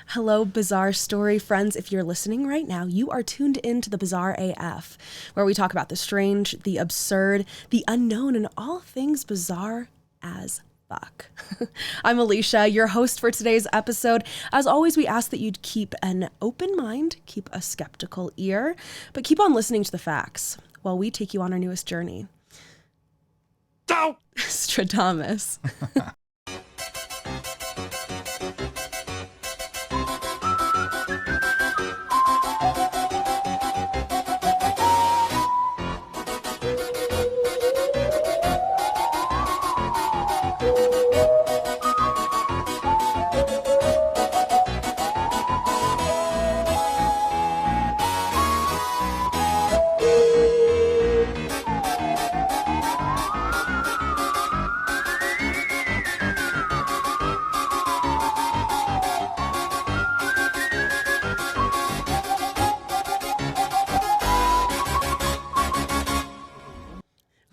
Hello, Bizarre Story friends. If you're listening right now, you are tuned in to the Bizarre AF, where we talk about the strange, the absurd, the unknown, and all things bizarre as fuck. I'm Alesha, your host for today's episode. As always, we ask that you'd keep an open mind, keep a skeptical ear, but keep on listening to the facts while we take you on our newest journey. Go! Strodamous.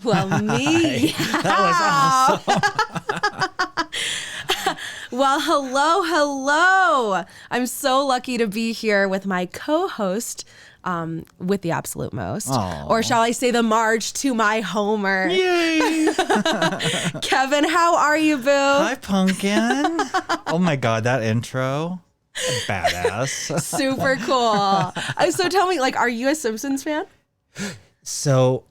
Well, me. That was awesome. Well, hello. I'm so lucky to be here with my co-host, with the absolute most. Aww. Or shall I say the Marge to my Homer. Yay! Kevin, how are you, boo? Hi, Pumpkin. Oh my God, that intro. Badass. Super cool. So tell me, are you a Simpsons fan? So,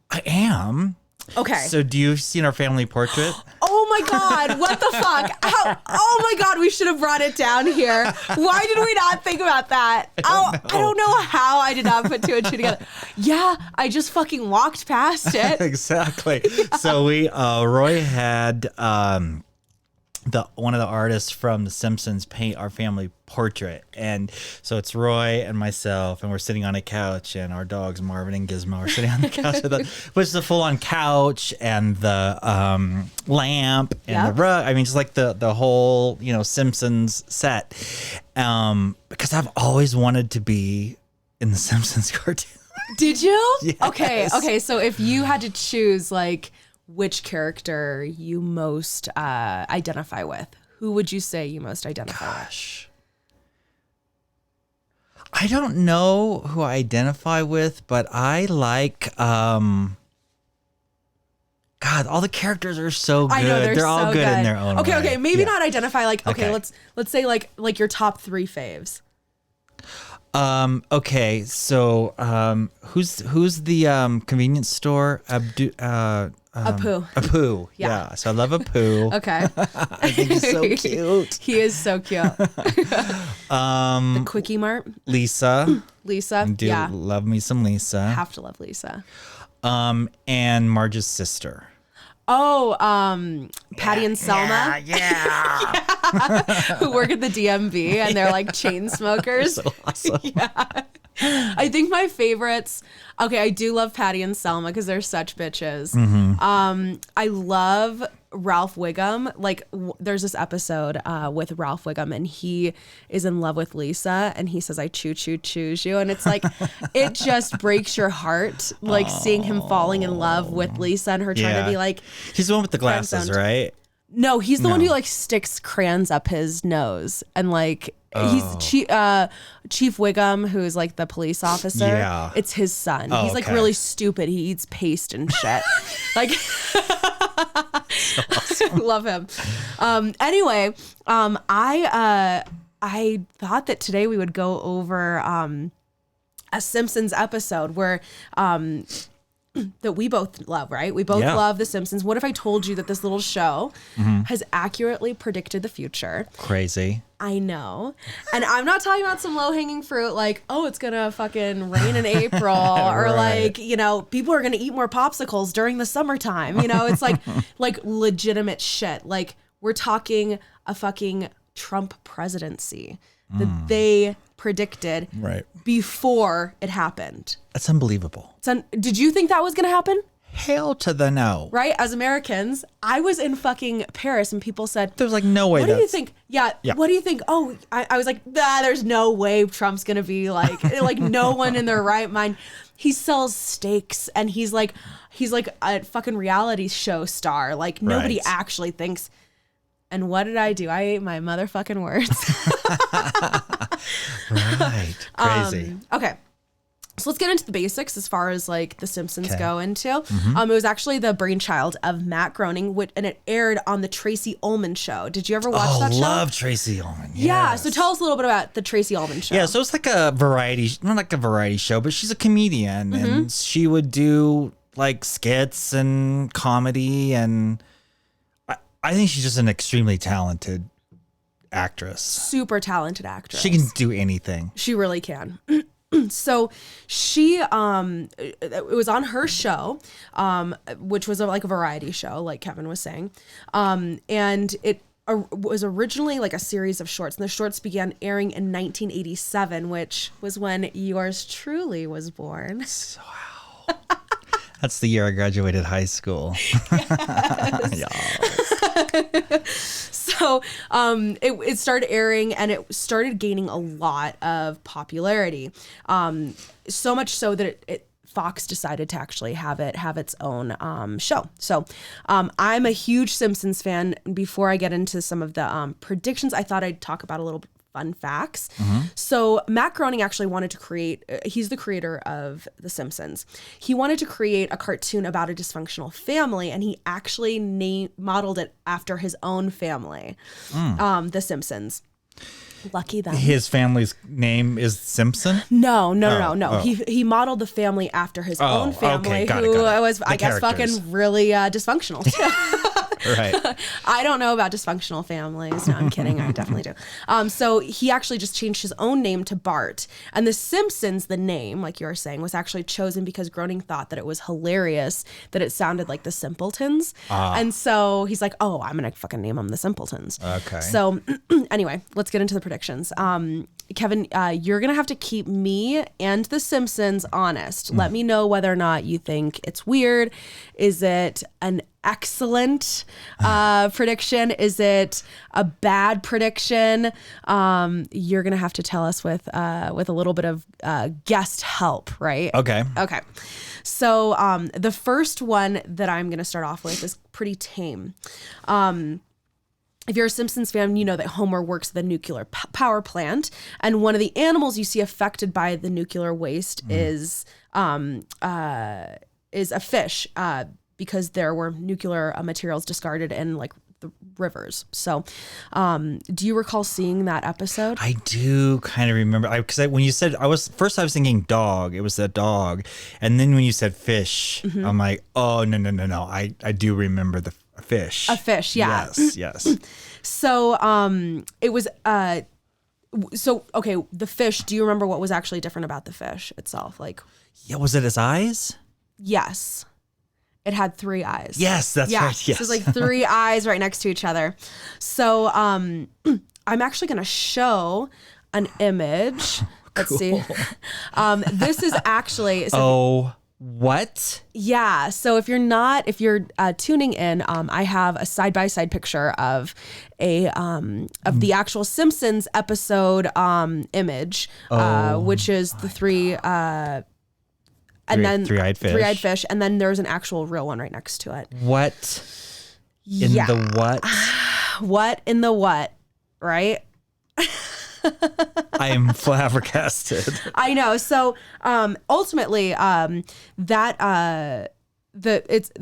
I am. Okay. So, do you seen our family portrait? Oh my God, what the fuck? Oh my God, we should have brought it down here. Why did we not think about that? I don't know how I did not put two and two together. Yeah, I just fucking walked past it. Exactly. Yeah. So Roy had one of the artists from The Simpsons paint our family portrait, and so it's Roy and myself, and we're sitting on a couch, and our dogs Marvin and Gizmo are sitting on the couch which is a full-on couch and the lamp and the rug. I mean, just like the whole Simpsons set, because I've always wanted to be in the Simpsons cartoon. Did you? Yes. Okay. So if you had to choose which character you most identify with, who would you say you most identify with? I don't know who I identify with, but I like God, all the characters are so good. I know, they're all so good in their own way. Okay, maybe Yeah. not identify Okay. let's say like your top 3 faves. Okay, so who's the convenience store? Apu. Yeah. So I love Apu. Okay. I think he's so cute. He is so cute. The Quickie Mart. Lisa. Lisa. I do Yeah. love me some Lisa. Have to love Lisa. And Marge's sister. Oh, Patty and Selma. Yeah. Who work at the DMV and they're like chain smokers. So awesome. Yeah. I think my favorites. Okay, I do love Patty and Selma because they're such bitches. Mm-hmm. I love Ralph Wiggum. There's this episode with Ralph Wiggum, and he is in love with Lisa, and he says, "I choose you," and it's it just breaks your heart, seeing him falling in love with Lisa and her trying to be like. He's the one with the glasses, right? No, he's the one who sticks crayons up his nose and he's Chief Wiggum, who's the police officer. Yeah. It's his son. Oh, He's okay. really stupid. He eats paste and shit. Love him. Anyway, I thought that today we would go over a Simpsons episode where that we both love, right? We both love The Simpsons. What if I told you that this little show has accurately predicted the future? Crazy. I know. And I'm not talking about some low-hanging fruit it's going to fucking rain in April or Right. people are going to eat more popsicles during the summertime. It's like legitimate shit. We're talking a fucking Trump presidency that they predicted before it happened. That's unbelievable. Did you think that was going to happen? Hell to the no. Right? As Americans, I was in fucking Paris and people said, There's no way what do you think? Yeah. What do you think? Oh, I was like, there's no way Trump's going to be no one in their right mind. He sells steaks and he's a fucking reality show star. Nobody actually thinks And what did I do? I ate my motherfucking words. Right. Crazy. Okay. So let's get into the basics as far as like the Simpsons go into. It was actually the brainchild of Matt Groening, and it aired on the Tracy Ullman Show. Did you ever watch that show? I love Tracy Ullman. Yeah. Yes. So tell us a little bit about the Tracy Ullman Show. Yeah. So it's like a variety, not like a variety show, but she's a comedian and she would do like skits and comedy. And I think she's just an extremely talented actress. Super talented actress. She can do anything. She really can. So she, it was on her show, which was like a variety show, like Kevin was saying. And it was originally like a series of shorts, and the shorts began airing in 1987, which was when yours truly was born. Wow. That's the year I graduated high school. Yes. So it started airing, and it started gaining a lot of popularity. So much so that Fox decided to actually have its own show. So I'm a huge Simpsons fan. Before I get into some of the predictions, I thought I'd talk about a little fun facts. So Matt Groening actually wanted to create, he's the creator of The Simpsons. He wanted to create a cartoon about a dysfunctional family, and he actually modeled it after his own family, The Simpsons. Lucky them. His family's name is Simpson? No. He modeled the family after his own family, okay. Got who it. was, I guess, characters. fucking really dysfunctional too. Right. I don't know about dysfunctional families. No, I'm kidding. I definitely do. So he actually just changed his own name to Bart. And The Simpsons, the name, like you were saying, was actually chosen because Groening thought that it was hilarious that it sounded like the Simpletons. And so he's like, oh, I'm going to fucking name them the Simpletons. Okay. So anyway, let's get into the predictions. Kevin, you're going to have to keep me and The Simpsons honest. Let me know whether or not you think it's weird. Is it an excellent prediction? Is it a bad prediction? You're going to have to tell us with a little bit of guest help, right? Okay. Okay. So the first one that I'm going to start off with is pretty tame. If you're a Simpsons fan, you know that Homer works at the nuclear power plant, and one of the animals you see affected by the nuclear waste is a fish, because there were nuclear materials discarded in like the rivers. So, do you recall seeing that episode? I do kind of remember, because when you said, I was thinking dog. It was a dog, and then when you said fish, I'm like, oh no. I do remember the fish. A fish, yeah. Yes. So, it was okay. The fish. Do you remember what was actually different about the fish itself? Like, yeah, was it his eyes? Yes. It had 3 eyes. Yes, that's right. Yes. So it's like 3 eyes right next to each other. So I'm actually going to show an image. Let's see. This is actually. So what? Yeah. So if you're tuning in, I have a side-by-side picture of of the actual Simpsons episode image, which is the 3. And then three-eyed fish. And then there's an actual real one right next to it. What in the what? What in the what? Right? I am flabbergasted. I know. So ultimately, the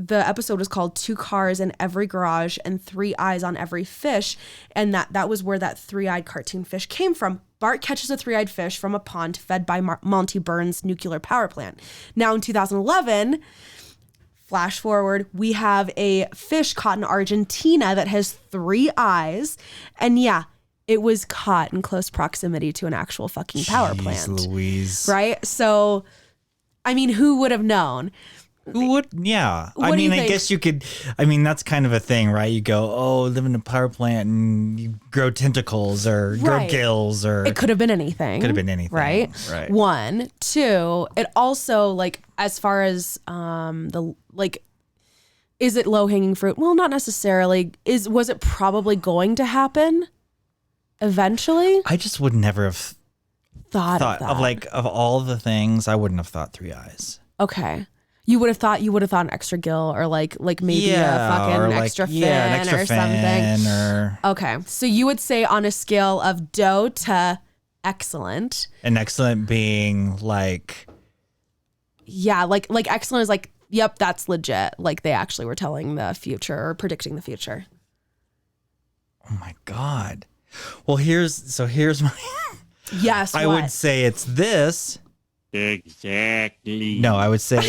episode was called 2 Cars in Every Garage and 3 Eyes on Every Fish, and that was where that 3-eyed cartoon fish came from. Bart catches a 3-eyed fish from a pond fed by Monty Burns' nuclear power plant. Now in 2011, flash forward, we have a fish caught in Argentina that has 3 eyes, and it was caught in close proximity to an actual fucking power plant. Louise. Right? So, I mean, who would have known? Who would? Yeah. What do you I think? guess you could. I mean, that's kind of a thing, right? You go, live in a power plant and you grow tentacles or grow gills, or it could have been anything. Could have been anything. Right. 1, 2. It also, like, as far as is it low hanging fruit? Well, not necessarily. Was it probably going to happen eventually? I just would never have thought of that. Of all the things. I wouldn't have thought 3 eyes. Okay. You would have thought an extra gill or like maybe a fucking extra fin or something. Okay. So you would say on a scale of dough to excellent. And excellent being like. Yeah, like excellent is like, yep, that's legit. Like they actually were telling the future or predicting the future. Oh my God. Well, here's my. Yes. I would say it's this. Exactly. No, I would say,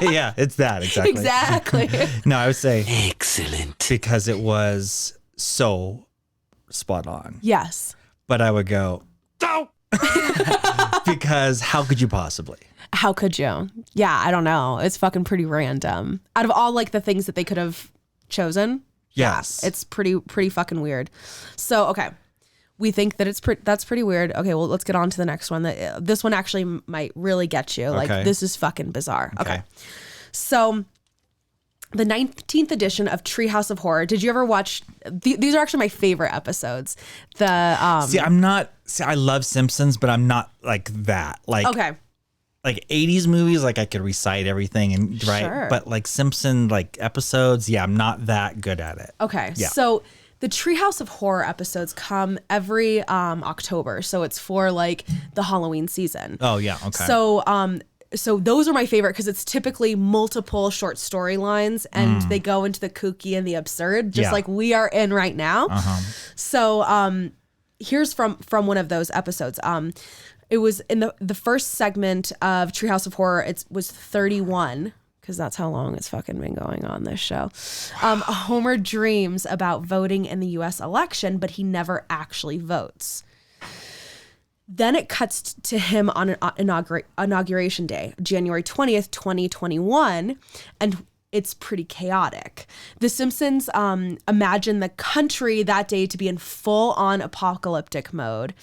yeah, it's that. Exactly. Exactly. No, I would say Excellent. because it was so spot on. Yes. But I would go, Go. because how could you possibly? How could you? Yeah, I don't know. It's fucking pretty random. Out of all like the things that they could have chosen, Yes. it's pretty fucking weird. So, okay. We think that that's pretty weird. Okay, well, let's get on to the next one. This one actually might really get you. Like, this is fucking bizarre. Okay. So, the 19th edition of Treehouse of Horror. Did you ever watch? These are actually my favorite episodes. I love Simpsons, but I'm not like that. Like, okay. Like 80s movies, like I could recite everything and right. Sure. But like Simpson like episodes, yeah, I'm not that good at it. Okay. Yeah. So the Treehouse of Horror episodes come every October. So it's for like the Halloween season. Oh yeah. Okay. So those are my favorite because it's typically multiple short storylines and they go into the kooky and the absurd, just like we are in right now. So here's from one of those episodes. It was in the first segment of Treehouse of Horror. It was 31 because that's how long it's fucking been going on this show. Homer dreams about voting in the U.S. election, but he never actually votes. Then it cuts to him on Inauguration Day, January 20th, 2021, and it's pretty chaotic. The Simpsons imagine the country that day to be in full-on apocalyptic mode,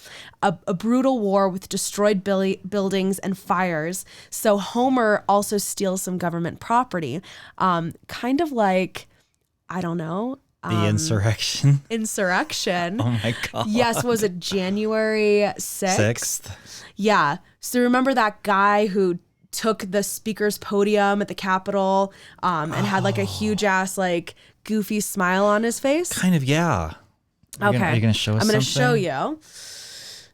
a brutal war with destroyed buildings and fires. So Homer also steals some government property, kind of like, I don't know. The insurrection. Insurrection. Oh my God. Yes, was it January 6th? 6th. Yeah. So remember that guy who took the speaker's podium at the Capitol and had like a huge ass like goofy smile on his face? Kind of, yeah. Are you going to show us I'm going to something? show you.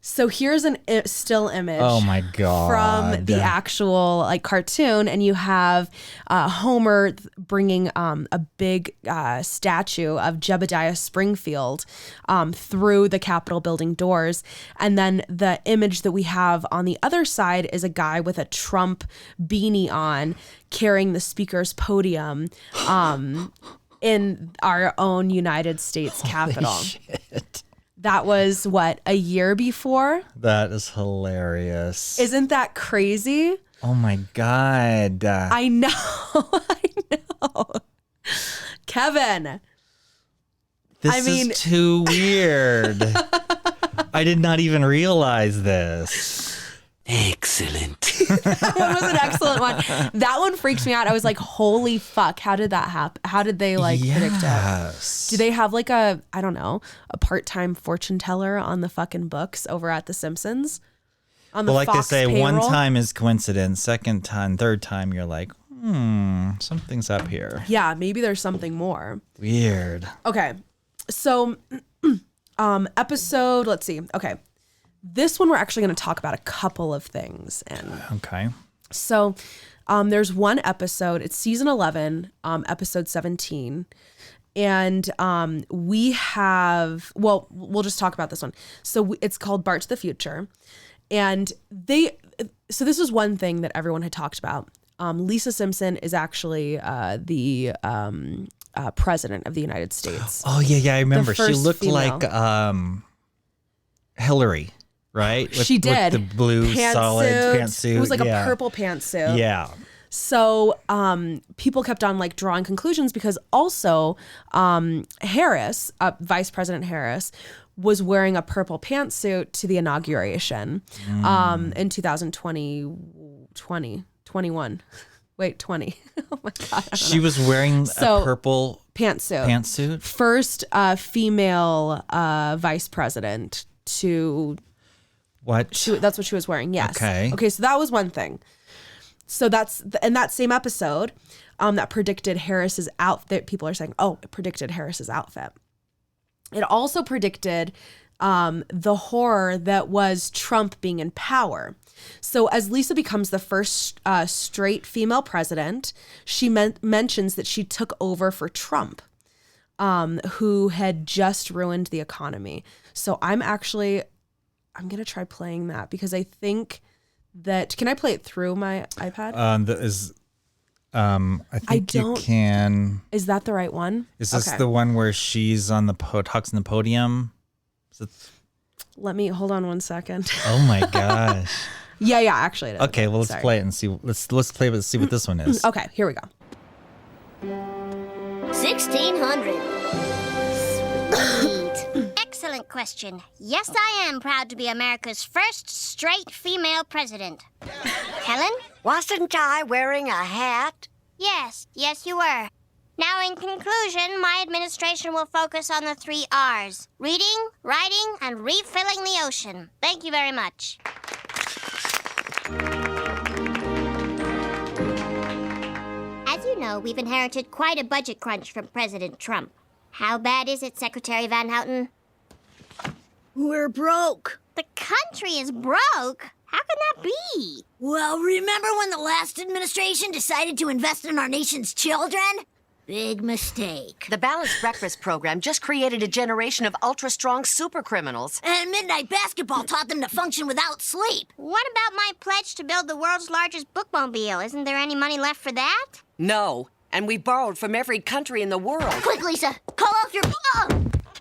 So here's an still image. Oh my God. From the actual like cartoon, and you have Homer bringing a big statue of Jebediah Springfield through the Capitol building doors, and then the image that we have on the other side is a guy with a Trump beanie on, carrying the speaker's podium in our own United States Capitol. Holy shit. That was what, a year before? That is hilarious. Isn't that crazy? Oh my God. I know. I know. Kevin. This is too weird. I did not even realize this. Excellent. That one was an excellent one. That one freaks me out. I was like, holy fuck. How did that happen? How did they like predict it? Do they have like a part-time fortune teller on the fucking books over at The Simpsons? On the Fox they say, payroll? one time is coincidence. Second time, third time, you're like, something's up here. Yeah, maybe there's something more. Weird. Okay. So episode, let's see. Okay. This one we're actually going to talk about a couple of things. Okay. So there's one episode, it's season 11, episode 17. And we have, well, we'll just talk about this one. So it's called Bart to the Future. And so this is one thing that everyone had talked about. Lisa Simpson is actually the president of the United States. Oh, yeah, I remember. She looked female. like Hillary. Right? She did. With the blue solid pantsuit. It was like a purple pantsuit. Yeah. So people kept on like drawing conclusions because also Harris, Vice President Harris, was wearing a purple pantsuit to the inauguration in 2021. Wait, 20. Oh my God. She was wearing a purple pantsuit? First female vice president to... What? That's what she was wearing, yes. Okay. So that was one thing. So that's in that same episode that predicted Harris's outfit. People are saying, oh, it predicted Harris's outfit. It also predicted the horror that was Trump being in power. So as Lisa becomes the first straight female president, she mentions that she took over for Trump, who had just ruined the economy. So I'm going to try playing that because I think that, can I play it through my iPad? I think you can. Is that the right one? Is this the one where she's on the talks on the podium? Let me hold on 1 second. Oh my gosh. Yeah, actually it is. Okay, well let's play it and see. Let's play it and see what this one is. Okay, here we go. 1600. Sweet. Excellent question. Yes, I am proud to be America's first straight female president. Helen? Wasn't I wearing a hat? Yes, you were. Now, in conclusion, my administration will focus on the 3 R's. Reading, writing, and refilling the ocean. Thank you very much. As you know, we've inherited quite a budget crunch from President Trump. How bad is it, Secretary Van Houten? We're broke. The country is broke? How can that be? Well, remember when the last administration decided to invest in our nation's children? Big mistake. The Balanced Breakfast program just created a generation of ultra-strong super criminals. And midnight basketball taught them to function without sleep. What about my pledge to build the world's largest bookmobile? Isn't there any money left for that? No, and we borrowed from every country in the world. Quick, Lisa, call off your...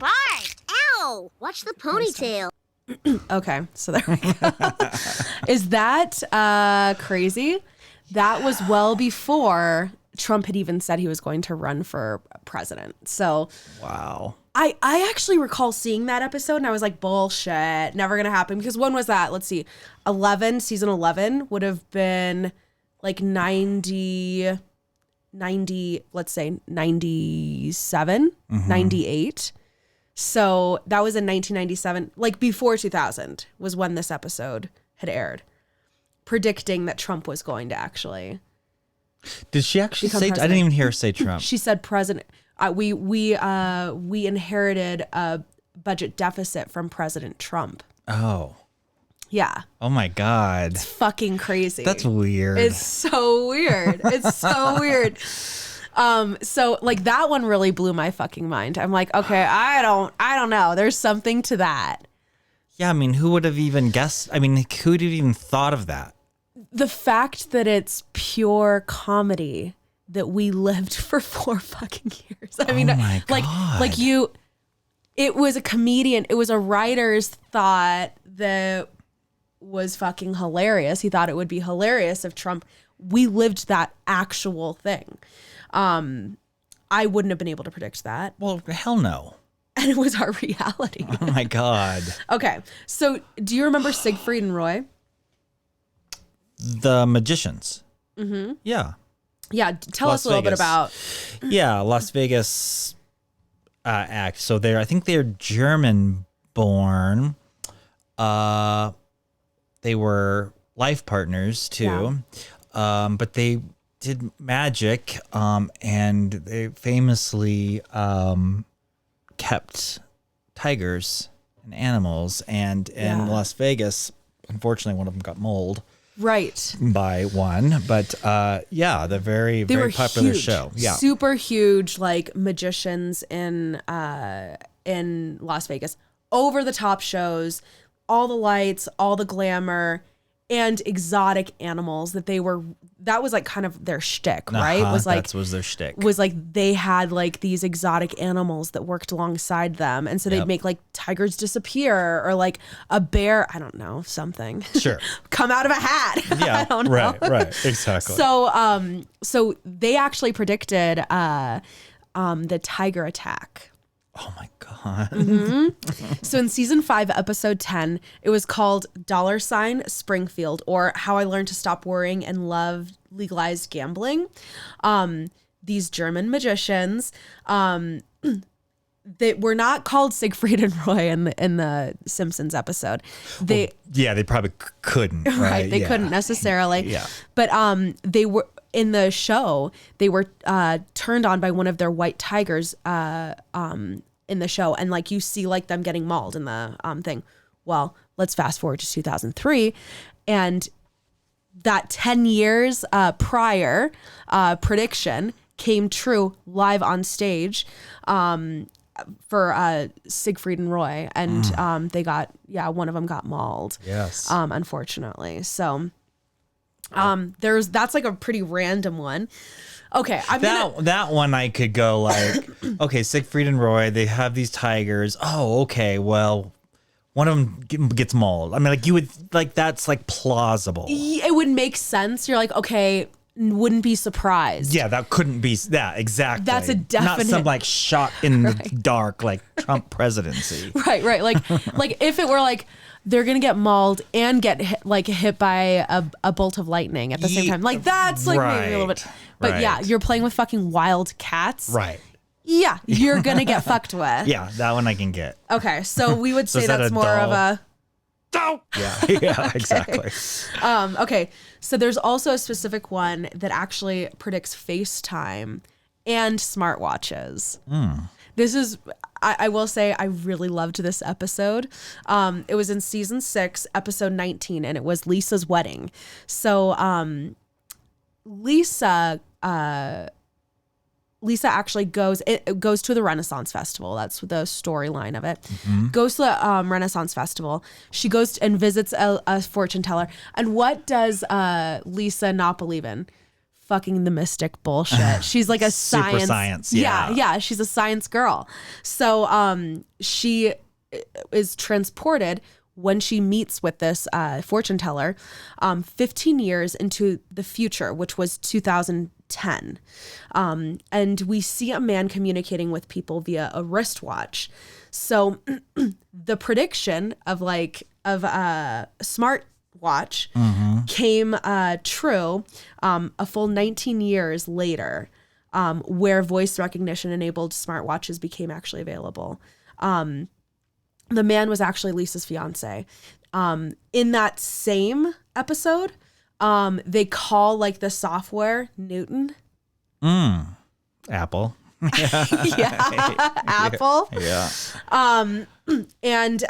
Bart! Ow! Watch the ponytail. Okay, so there we go. Is that crazy? That was well before Trump had even said he was going to run for president. So wow. I actually recall seeing that episode and I was like, bullshit, never gonna happen. Because when was that? Let's see. Season 11 would have been like 90, let's say 97, 98. So that was in 1997, like before 2000 was when this episode had aired, predicting that Trump was going to actually. Did she actually say? president. I didn't even hear her say Trump. She said president. We inherited a budget deficit from President Trump. Oh. Yeah. Oh my God. It's fucking crazy. That's weird. It's so weird. It's so weird. So like that one really blew my fucking mind. I'm like, okay, I don't know. There's something to that. Yeah, I mean, who would have even guessed? I mean, who would have even thought of that? The fact that it's pure comedy that we lived for 4 fucking years. I mean, my God. it was a comedian. It was a writer's thought that was fucking hilarious. He thought it would be hilarious if Trump, we lived that actual thing. I wouldn't have been able to predict that. Well, hell no. And it was our reality. Oh my God. Okay. So do you remember Siegfried and Roy? The Magicians. Mm-hmm. Yeah. Yeah. Tell us a little bit about. Yeah. Las Vegas act. So I think they're German born. They were life partners too. Yeah. But they did magic. And they famously, kept tigers and animals. And in Las Vegas, unfortunately, one of them got mauled. Right. By one. But they're very popular huge, show. Yeah. Super huge, like magicians in Las Vegas. Over the top shows, all the lights, all the glamour, and exotic animals that was like kind of their shtick, right? That was their shtick. Was like they had like these exotic animals that worked alongside them. And so they'd make like tigers disappear or like a bear, I don't know, something. Sure. Come out of a hat. Yeah. I don't know. Right. Exactly. So they actually predicted the tiger attack. Oh my God. Mm-hmm. So in season 5, episode 10, it was called $Springfield, or How I Learned to Stop Worrying and Love Legalized Gambling. These German magicians they were not called Siegfried and Roy in the Simpsons episode. They they probably couldn't. Right. right. They couldn't necessarily. Yeah. But they were in the show. They were turned on by one of their white tigers in the show, and like you see like them getting mauled in the thing. Well, let's fast forward to 2003, and that 10 years prior prediction came true live on stage for Siegfried and Roy, and they got one of them got mauled. Yes. Unfortunately. So that's like a pretty random one. Okay, that one I could go like, okay, Siegfried and Roy, they have these tigers. Oh, okay, well, one of them gets mauled. I mean, like you would like that's like plausible. It would make sense. You're like, okay, wouldn't be surprised. Yeah, that couldn't be that exactly. That's a definite. Not some like shot in the dark like Trump presidency. Right. Like if it were like they're gonna get mauled and get hit by a bolt of lightning at the same time. Like that's like maybe a little bit. But yeah, you're playing with fucking wild cats. Right. Yeah, you're gonna get fucked with. Yeah, that one I can get. Okay, so we would say that's more doll? of a. Yeah, exactly. Okay, so there's also a specific one that actually predicts FaceTime and smartwatches. This is, I will say, I really loved this episode. It was in season 6, episode 19, and it was Lisa's wedding. So Lisa actually goes to the Renaissance Festival. That's the storyline of it. Goes to the Renaissance Festival. She goes and visits a fortune teller. And what does Lisa not believe in? Fucking the mystic bullshit. She's like a super science. Yeah. She's a science girl. So she is transported when she meets with this fortune teller 15 years into the future, which was 2010. And we see a man communicating with people via a wristwatch. So the prediction of a smartwatch came true a full 19 years later, where voice recognition enabled smartwatches became actually available. The man was actually Lisa's fiance. In that same episode, they call like the software Newton. Apple. Yeah, Apple. Yeah. And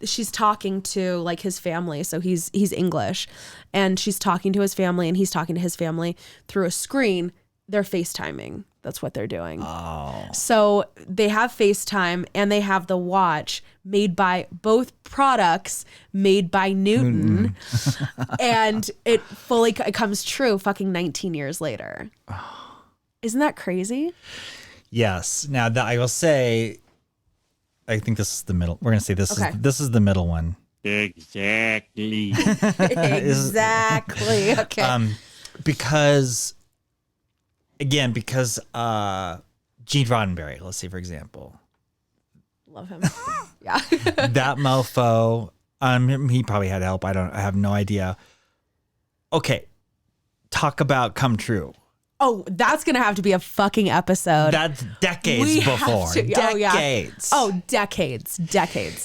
she's talking to like his family. So he's English, and she's talking to his family, and he's talking to his family through a screen. They're FaceTiming. That's what they're doing. Oh. So they have FaceTime, and they have the watch made by both products made by Newton. And it comes true fucking 19 years later. Isn't that crazy? Yes. Now that I will say, I think this is the middle. We're going to say this is the middle one. Exactly. Exactly. Okay. Because Gene Roddenberry, let's say, for example. Love him. Yeah. That mofo, he probably had help. I have no idea. Okay. Talk about come true. Oh, that's going to have to be a fucking episode. That's decades before. Decades. Oh, decades.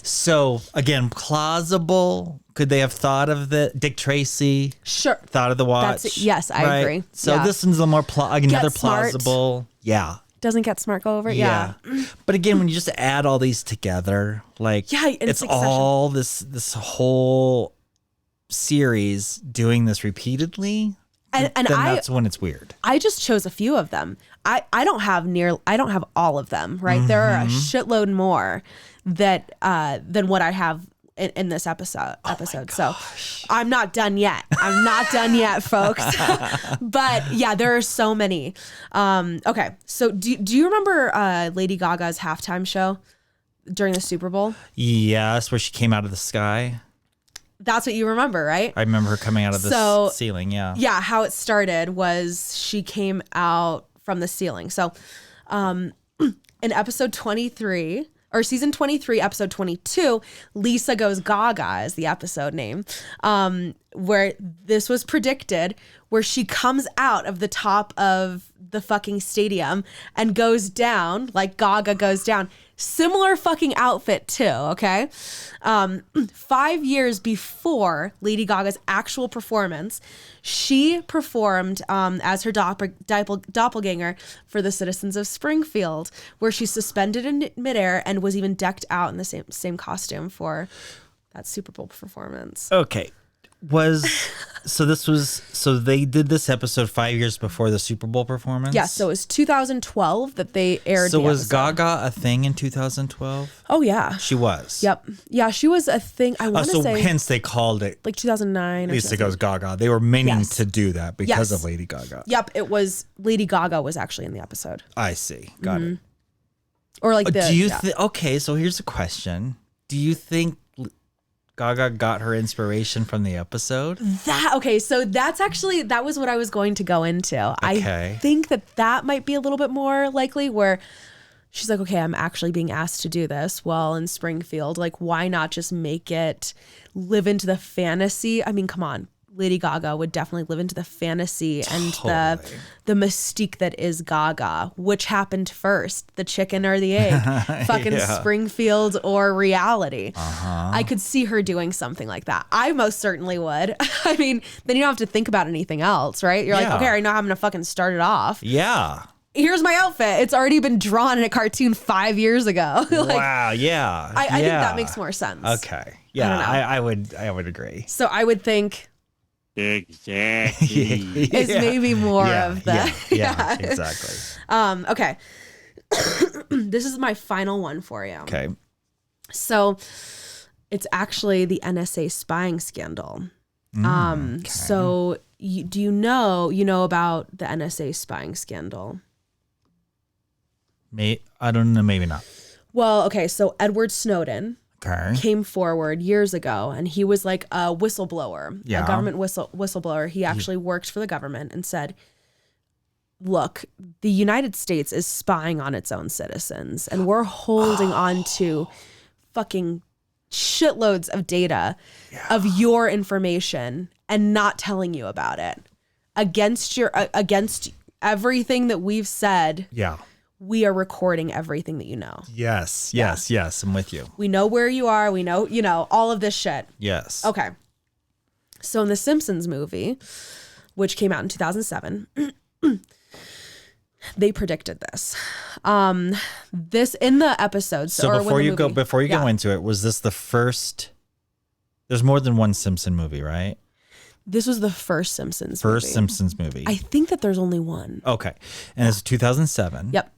So, again, plausible. Could they have thought of Dick Tracy? Sure. Thought of the watch? Yes, I agree. So this one's a more another Smart. plausible. Yeah. Doesn't Get Smart go over? Yeah. But again, when you just add all these together, like it's all this whole series doing this repeatedly. And that's when it's weird. I just chose a few of them. I don't have all of them, right? There are a shitload more that than what I have in this episode. So I'm not done yet. I'm not done yet, folks. But yeah, there are so many. Okay. So do you remember Lady Gaga's halftime show during the Super Bowl? Yes, where she came out of the sky. That's what you remember, right? I remember her coming out of the ceiling, yeah. Yeah, how it started was she came out from the ceiling. So in episode 23, or season 23, episode 22, Lisa Goes Gaga is the episode name, where this was predicted, where she comes out of the top of the fucking stadium and goes down, like Gaga goes down. Similar fucking outfit too, okay? 5 years before Lady Gaga's actual performance, she performed as her doppelganger for the citizens of Springfield, where she's suspended in midair and was even decked out in the same costume for that Super Bowl performance. Okay. So they did this episode 5 years before the Super Bowl performance? Yeah, so it was 2012 that they aired So the was episode. Gaga a thing in 2012? Oh, yeah. She was. Yep. Yeah, she was a thing. I want to So say hence they called it, like 2009 at or least it 2000. goes Gaga. They were meaning Yes. to do that because Yes. of Lady Gaga. Yep, it was Lady Gaga was actually in the episode. I see. Got it. Or like the Do you yeah. okay, so here's a question. Do you think Gaga got her inspiration from the episode? So that was what I was going to go into. Okay. I think that might be a little bit more likely where she's like, okay, I'm actually being asked to do this while in Springfield. Like, why not just make it live into the fantasy? I mean, come on. Lady Gaga would definitely live into the fantasy and the mystique that is Gaga. Which happened first, the chicken or the egg? Fucking Springfield or reality? I could see her doing something like that. I most certainly would. I mean, then you don't have to think about anything else, right? You're like, okay, I know how I'm gonna fucking start it off. Yeah. Here's my outfit. It's already been drawn in a cartoon 5 years ago. Wow. Yeah. I think that makes more sense. Okay. Yeah. I would agree. So I would think Exactly. is maybe more of the yeah, exactly. Okay. This is my final one for you. Okay. So it's actually the NSA spying scandal. Okay. So do you know about the NSA spying scandal? I don't know, maybe not. Well, okay, so Edward Snowden Okay. came forward years ago, and he was like a whistleblower, Yeah. a government whistleblower. He actually worked for the government and said, look, the United States is spying on its own citizens, and we're holding on to fucking shitloads of data of your information and not telling you about it. Against everything that we've said, Yeah. we are recording everything that you know. Yes. I'm with you. We know where you are. We know, all of this shit. Yes. Okay. So in the Simpsons movie, which came out in 2007, they predicted this. This in the episodes. So before you go into it, was this the first? There's more than one Simpson movie, right? This was the first Simpsons First movie. Simpsons movie. I think that there's only one. Okay. And it's 2007. Yep.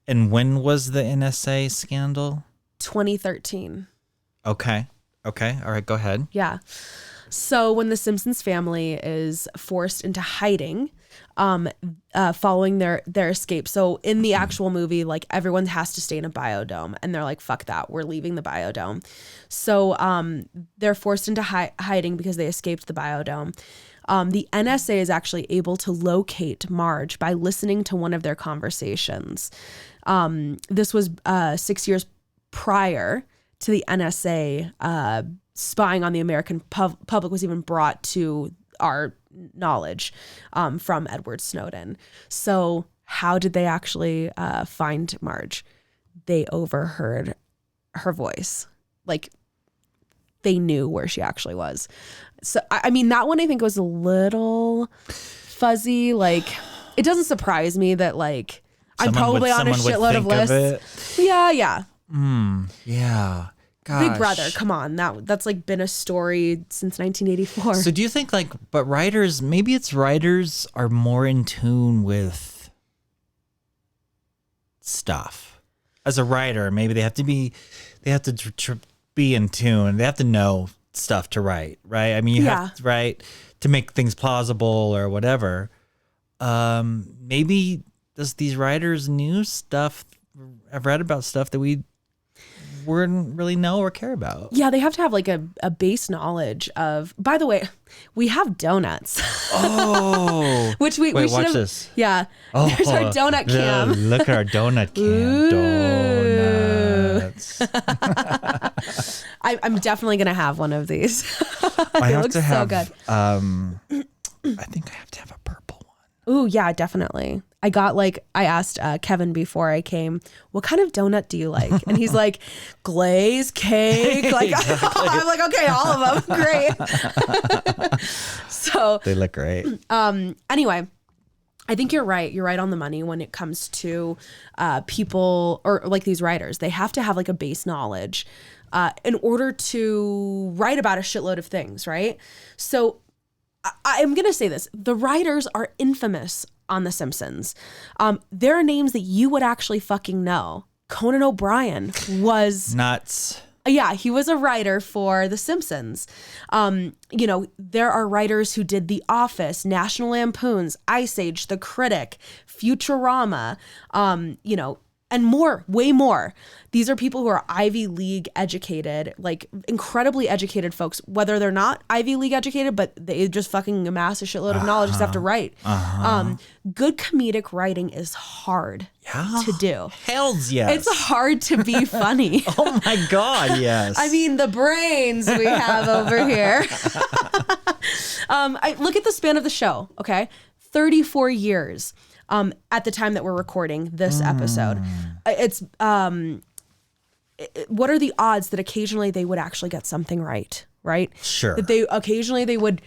And when was the NSA scandal? 2013. Okay. All right, go ahead. Yeah. So when the Simpsons family is forced into hiding, following their escape. So in the actual movie, like everyone has to stay in a biodome, and they're like, "Fuck that, we're leaving the biodome." So they're forced into hiding because they escaped the biodome. The NSA is actually able to locate Marge by listening to one of their conversations. This was 6 years prior to the NSA spying on the American public was even brought to our knowledge from Edward Snowden. So how did they actually find Marge? They overheard her voice. Like, they knew where she actually was. So, I mean, that one I think was a little fuzzy. Like, it doesn't surprise me that, like, I'm probably on a shitload of lists. Yeah. Yeah. Gosh. Big Brother, come on. That's like been a story since 1984. So do you think but writers are more in tune with stuff? As a writer, maybe they have to be in tune. They have to know stuff to write, right? I mean, you have to write to make things plausible or whatever. Maybe these writers knew stuff, I've read about stuff that we wouldn't really know or care about. Yeah, they have to have like a base knowledge of. By the way, we have donuts. Oh, which we should watch have. this. Yeah, there's our donut cam. Look at our donut cam. Ooh. Donuts. I'm definitely gonna have one of these. I have looks to have. so good. I think I have to have a purple one. Ooh, yeah, definitely. I asked Kevin before I came, what kind of donut do you like? And he's like, glazed cake. Like, I'm like, okay, all of them. Great. So They look great. Anyway, I think you're right. You're right on the money when it comes to people or like these writers. They have to have like a base knowledge in order to write about a shitload of things, right? So I'm going to say this. The writers are infamous on The Simpsons. There are names that you would actually fucking know. Conan O'Brien was... Nuts. Yeah, he was a writer for The Simpsons. There are writers who did The Office, National Lampoons, Ice Age, The Critic, Futurama, and more, way more. These are people who are Ivy League educated, like incredibly educated folks, whether they're not Ivy League educated, but they just fucking amass a shitload of knowledge, just have to write. Good comedic writing is hard to do. Hells yes. It's hard to be funny. Oh my God, yes. I mean, the brains we have over here. Look at the span of the show, okay? 34 years at the time that we're recording this episode. It's what are the odds that occasionally they would actually get something right? Sure. That they would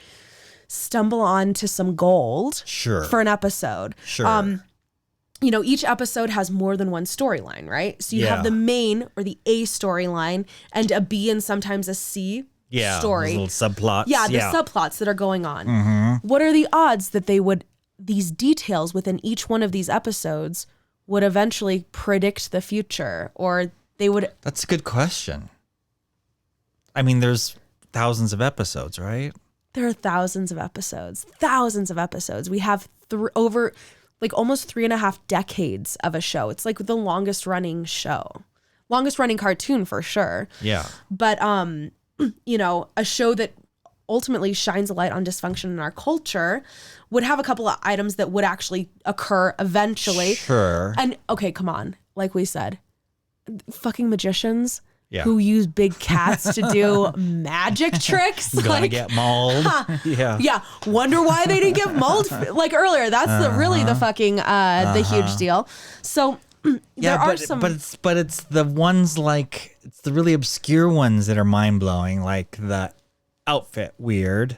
stumble onto some gold for an episode. Sure. Each episode has more than one storyline, right? So you have the main or the A storyline and a B and sometimes a C story. Little subplots. Yeah, the subplots that are going on. What are the odds that these details within each one of these episodes would eventually predict the future, or they would... That's a good question. I mean, there's thousands of episodes, right? There are thousands of episodes. We have over like almost 3.5 decades of a show. It's like the longest running cartoon for sure. Yeah. But, a show that ultimately shines a light on dysfunction in our culture would have a couple of items that would actually occur eventually. Sure. And okay, come on. Like we said, fucking magicians who use big cats to do magic tricks. Gonna get mauled. Yeah. Wonder why they didn't get mauled like earlier. That's really the fucking the huge deal. So there are some, but it's the ones like it's the really obscure ones that are mind blowing, like the outfit weird.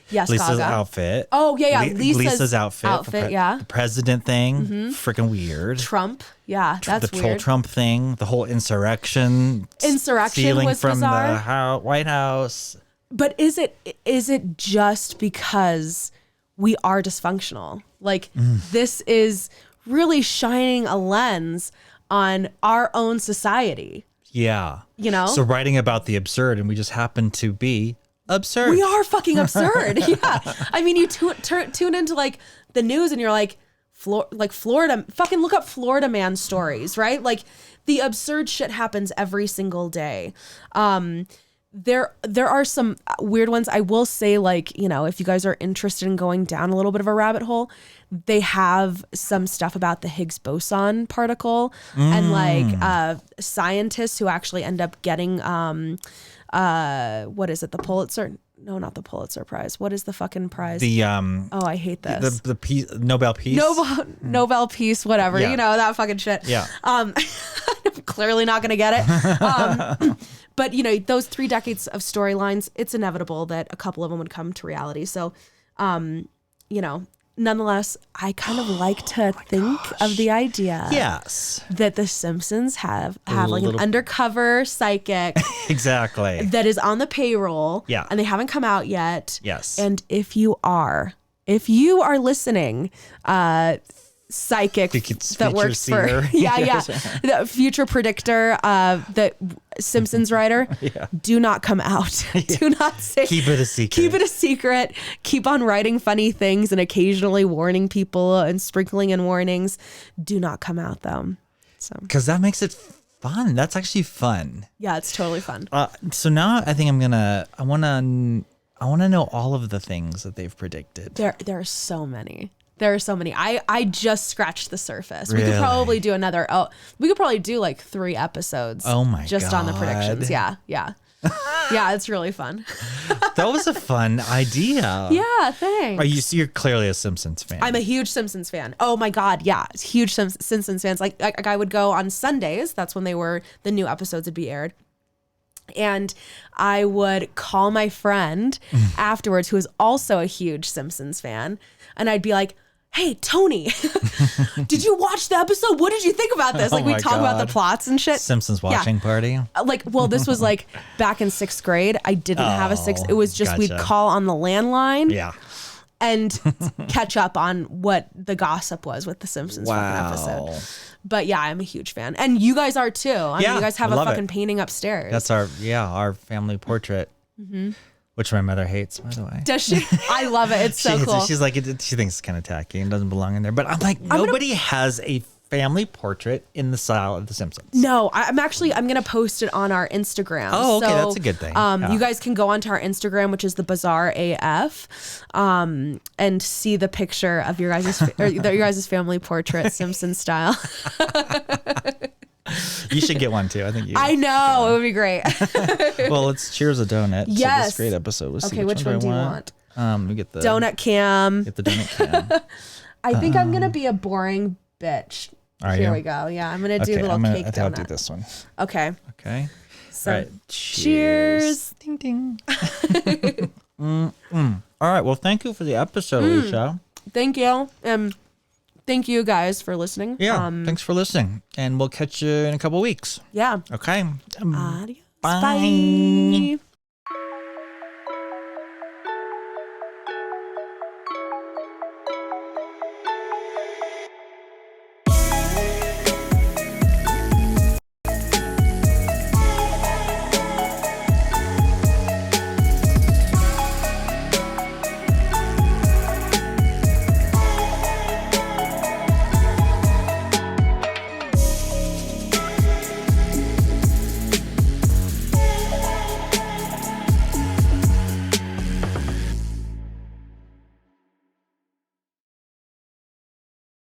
Yes, Lisa's Gaga. outfit. Oh yeah. Lisa's outfit. Yeah. The president thing. Freaking weird. Trump. Yeah, that's the weird. whole Trump thing. The whole insurrection. Insurrection was from bizarre. the White House. But is it just because we are dysfunctional? Like this is really shining a lens on our own society. Yeah. So writing about the absurd, and we just happen to be absurd. We are fucking absurd. Yeah. I mean, you tune into like the news and you're like, Florida, fucking look up Florida man stories, right? Like the absurd shit happens every single day. There are some weird ones. I will say, like, if you guys are interested in going down a little bit of a rabbit hole, they have some stuff about the Higgs boson particle and like scientists who actually end up getting what is it? The Pulitzer? No, not the Pulitzer Prize. What is the fucking prize? The oh, I hate this. The peace, Nobel Peace. Nobel Peace, whatever. Yeah. That fucking shit. Yeah. I'm clearly not gonna get it. But those 3 decades of storylines, it's inevitable that a couple of them would come to reality. So, nonetheless, I kind of like to think of the idea that the Simpsons have like an undercover psychic exactly that is on the payroll and they haven't come out yet. Yes. And if you are listening, psychic that works for the future predictor, the Simpsons writer, do not come out. Do not say, keep it a secret. Keep on writing funny things and occasionally warning people and sprinkling in warnings. Do not come out though. So because that makes it fun. That's actually fun. Yeah, it's totally fun. So now I think I want to know all of the things that they've predicted. There are so many. I just scratched the surface. Really? We could probably do we could probably do like 3 episodes. Oh my just God. on the predictions. Yeah. Yeah, it's really fun. That was a fun idea. Yeah, thanks. You're clearly a Simpsons fan. I'm a huge Simpsons fan. Oh my God, yeah, huge Simpsons fans. Like I would go on Sundays. That's when the new episodes would be aired. And I would call my friend afterwards, who is also a huge Simpsons fan, and I'd be like, "Hey, Tony, did you watch the episode? What did you think about this?" Like, we talk about the plots and shit. Simpsons watching party. Like, well, this was like back in 6th grade. I didn't have a sixth. It was just we'd call on the landline. Yeah. And catch up on what the gossip was with the Simpsons fucking episode. But yeah, I'm a huge fan. And you guys are too. I mean, you guys have a fucking painting upstairs. That's our family portrait. Which my mother hates, by the way. Does she? I love it. It's so cool. She's like, she thinks it's kind of tacky and doesn't belong in there. But I'm like, nobody has a family portrait in the style of The Simpsons. No, I'm going to post it on our Instagram. Oh, okay. That's a good thing. You guys can go onto our Instagram, which is the Bizarre AF, and see the picture of your guys' family portrait, Simpson style. You should get one too. I think you. I know. It would be great. Well, let's cheers a donut to this great episode. Let's see which one do you want? We get the Donut Cam. Get the donut cam. I think I'm going to be a boring bitch. Here we go. Yeah, I'm going to do little cake donut. I'll do this one. Okay. Okay. So, all right. Cheers. Ding ding. All right. Well, thank you for the episode, Alesha. Thank you. Thank you guys for listening. Yeah. Thanks for listening. And we'll catch you in a couple weeks. Yeah. Okay. Adios. Bye. Bye.